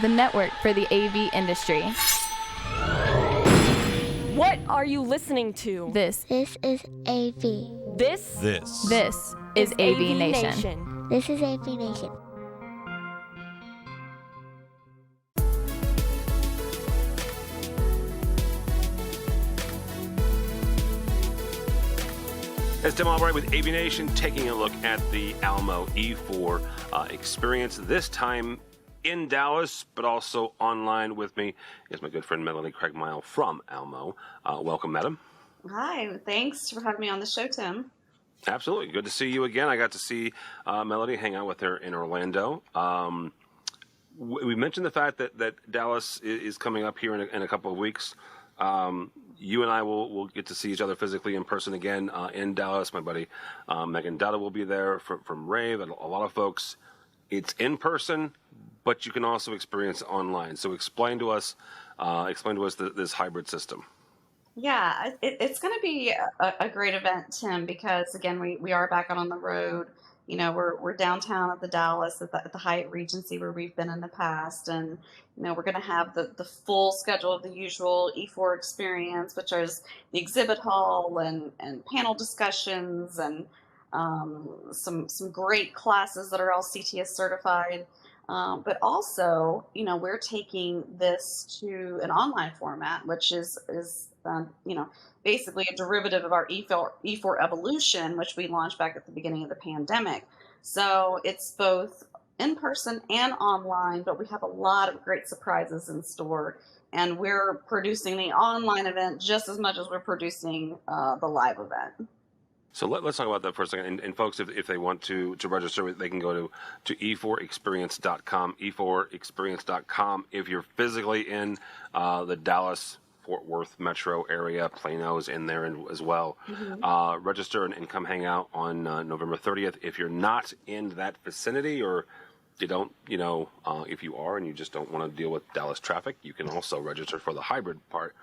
the network for the AV industry. What are you listening to? This This is AV. This is AVNation. This is AVNation. It's Tim Albright with AVNation, taking a look at the Almo E4 Experience, this time in Dallas, but also online. With me is my good friend Melanie Craigmile from Almo. Welcome, madam. Hi, thanks for having me on the show, Tim. Absolutely. Good to see you again. I got to see Melody, hang out with her in Orlando. We mentioned the fact that Dallas is coming up here in a couple of weeks. You and I will get to see each other physically in person again in Dallas. My buddy Megan Dutta will be there from Rave, and a lot of folks. It's in person, but you can also experience it online. So explain to us this hybrid system. Yeah, it's going to be a great event, Tim, because again, we are back out on the road. You know, we're downtown at the Dallas at the Hyatt Regency where we've been in the past, and you know we're going to have the full schedule of the usual E4 experience, which is the exhibit hall and panel discussions and some great classes that are all CTS certified. But also, you know, we're taking this to an online format, which is you know, basically a derivative of our E4 Evolution, which we launched back at the beginning of the pandemic. So it's both in person and online, but we have a lot of great surprises in store. And we're producing the online event just as much as we're producing the live event. So let's talk about that for a second. And folks, if they want to register, they can go to e4experience.com, e4experience.com. If you're physically in the Dallas Fort Worth metro area, Plano's in there as well. Mm-hmm. Register and come hang out on November 30th. If you're not in that vicinity, or you don't, if you are and you just don't want to deal with Dallas traffic, you can also register for the hybrid part.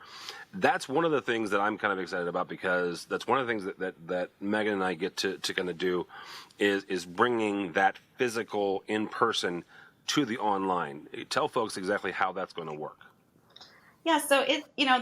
That's one of the things that I'm kind of excited about, because that's one of the things that Megan and I get to kind of do is bringing that physical in person to the online. Tell folks exactly how that's going to work. Yeah, so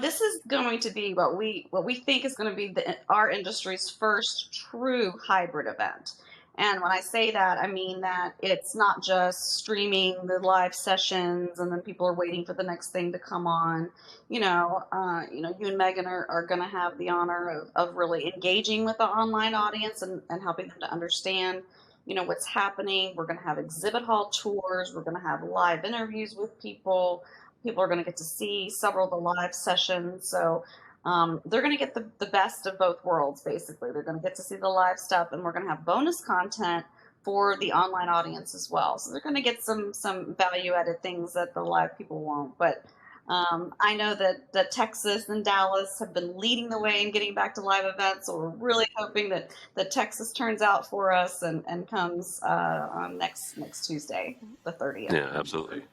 this is going to be what we think is going to be our industry's first true hybrid event. And when I say that, I mean that it's not just streaming the live sessions and then people are waiting for the next thing to come on. You and Megan are going to have the honor of really engaging with the online audience and helping them to understand, what's happening. We're going to have exhibit hall tours. We're going to have live interviews with people. People are going to get to see several of the live sessions. So they're going to get the best of both worlds, basically. They're going to get to see the live stuff, and we're going to have bonus content for the online audience as well. So they're going to get some value-added things that the live people won't. But I know that Texas and Dallas have been leading the way in getting back to live events, so we're really hoping that Texas turns out for us and comes on next Tuesday, the 30th. Yeah, absolutely.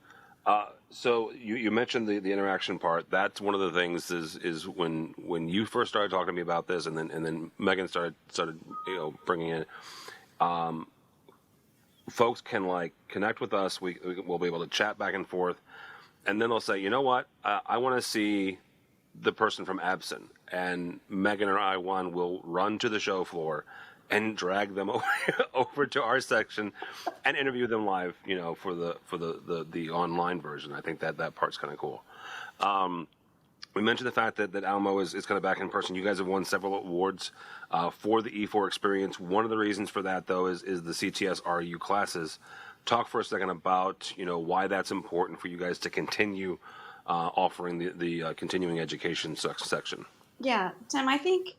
So you mentioned the interaction part. That's one of the things is when you first started talking to me about this, and then Megan started bringing in. Folks can connect with us. We'll be able to chat back and forth, and then they'll say, you know what, I want to see the person from Absent, and Megan or I will run to the show floor and drag them over to our section and interview them live, for the online version. I think that part's kind of cool. We mentioned the fact that Almo is kind of back in person. You guys have won several awards for the E4 Experience. One of the reasons for that, though, is the CTS RU classes. Talk for a second about why that's important for you guys to continue offering the continuing education section. Yeah, Tim, I think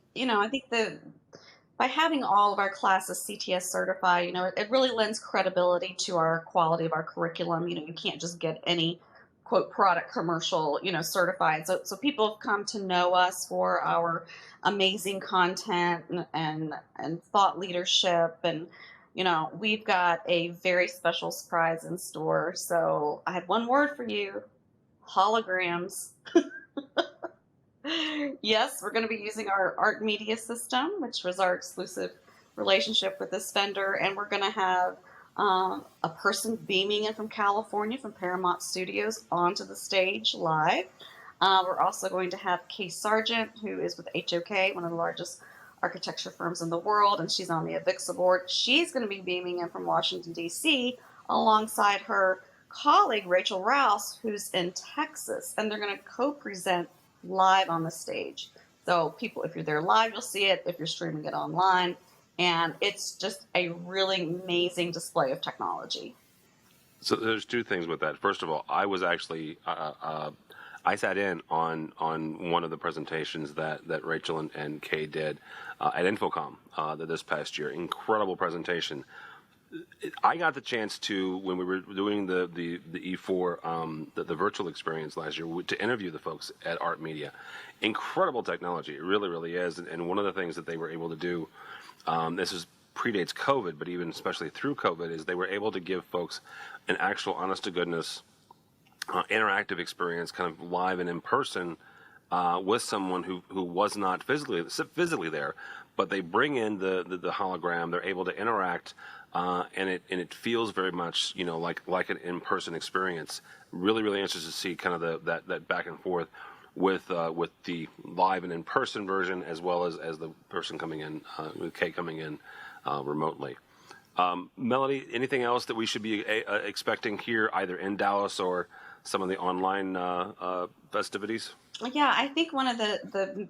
by having all of our classes CTS certified, it really lends credibility to our quality of our curriculum. You can't just get any quote product commercial, certified. So people have come to know us for our amazing content and thought leadership. And, we've got a very special surprise in store. So I had one word for you: holograms. Yes, we're going to be using our art media system, which was our exclusive relationship with this vendor, and we're going to have a person beaming in from California from Paramount Studios onto the stage live. We're also going to have Kay Sargent, who is with HOK, one of the largest architecture firms in the world, and she's on the AVIXA board. She's going to be beaming in from Washington, D.C., alongside her colleague, Rachel Rouse, who's in Texas, and they're going to co-present live on the stage. So people, if you're there live, you'll see it. If you're streaming it online, and it's just a really amazing display of technology. So there's two things with that. First of all, I was actually I sat in on one of the presentations that Rachel and Kay did at Infocom this past year. Incredible presentation. I got the chance to, when we were doing the E4 the virtual experience last year, to interview the folks at Art Media. Incredible technology, it really, really is. And one of the things that they were able to do, predates COVID, but even especially through COVID, is they were able to give folks an actual, honest to goodness, interactive experience, kind of live and in person, with someone who was not physically there, but they bring in the hologram. They're able to interact, and it feels very much like an in-person experience. Really, really interested to see kind of that back and forth with the live and in-person version, as well as the person coming in, with Kay coming in remotely. Melody, anything else that we should be expecting here, either in Dallas or some of the online festivities? Yeah, I think one of the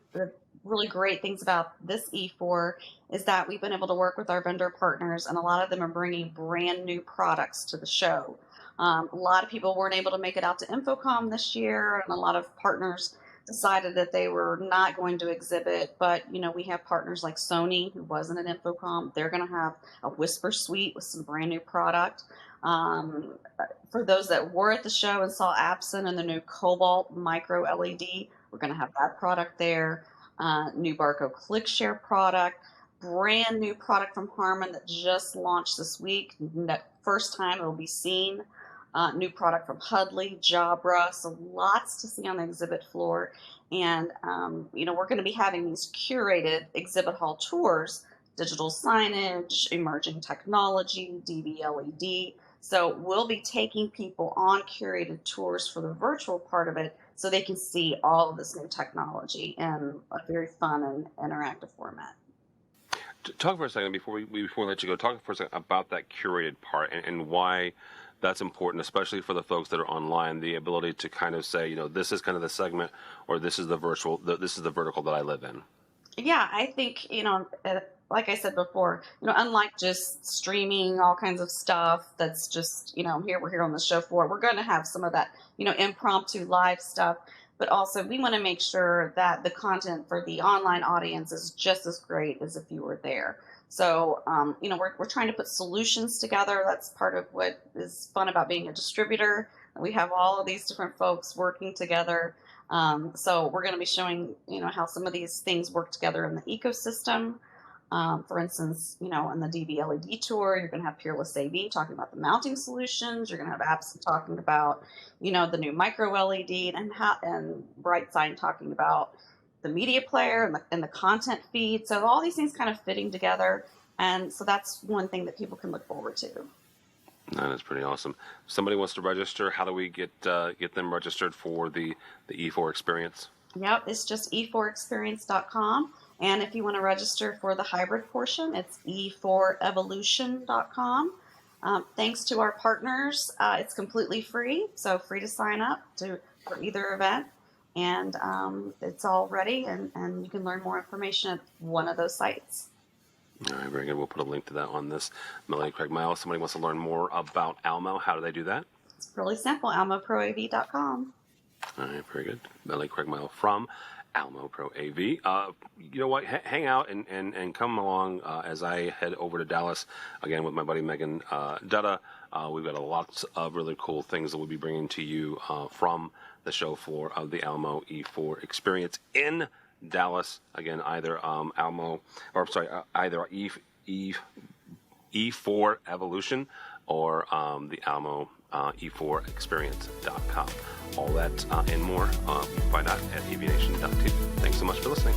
really great things about this E4 is that we've been able to work with our vendor partners, and a lot of them are bringing brand new products to the show. A lot of people weren't able to make it out to Infocom this year, and a lot of partners decided that they were not going to exhibit. But we have partners like Sony, who wasn't at Infocom. They're going to have a Whisper Suite with some brand new product. For those that were at the show and saw Epson and the new Cobalt Micro LED, we're going to have that product there. New Barco ClickShare product, brand new product from Harman that just launched this week. First time it will be seen. New product from Hudley, Jabra, so lots to see on the exhibit floor. And, we're going to be having these curated exhibit hall tours, digital signage, emerging technology, DV LED. So we'll be taking people on curated tours for the virtual part of it, so they can see all of this new technology in a very fun and interactive format. Talk for a second before we let you go. Talk for a second about that curated part and why that's important, especially for the folks that are online. The ability to kind of say, this is kind of the segment, or this is the this is the vertical that I live in. Yeah, I think like I said before, unlike just streaming all kinds of stuff that's just we're here on the show floor, we're going to have some of that impromptu live stuff. But also, we want to make sure that the content for the online audience is just as great as if you were there. So, we're trying to put solutions together. That's part of what is fun about being a distributor. We have all of these different folks working together. So we're going to be showing, how some of these things work together in the ecosystem. For instance, in the DV LED tour, you're going to have Peerless AV talking about the mounting solutions. You're going to have Apps talking about, the new micro LED, and Brightside talking about the media player and the content feed. So all these things kind of fitting together. And so that's one thing that people can look forward to. That is pretty awesome. If somebody wants to register, how do we get them registered for the E4 experience? Yep, it's just e4experience.com. And if you want to register for the hybrid portion, it's e4evolution.com. Thanks to our partners, it's completely free, so free to sign up for either event. And it's all ready, and you can learn more information at one of those sites. All right, very good. We'll put a link to that on this. Melody Craig-Miles, somebody wants to learn more about Almo. How do they do that? It's really simple, almoproav.com. All right, very good. Melody Craig-Miles from Almo Pro AV. You know what? Hang out and come along as I head over to Dallas again with my buddy Megan Dutta. We've got a lot of really cool things that we'll be bringing to you from the show floor of the Almo E4 Experience in Dallas. Again, either either E4 Evolution or the Almo E4 Experience.com. All that and more you can find out at AVNation.tv. Thanks so much for listening.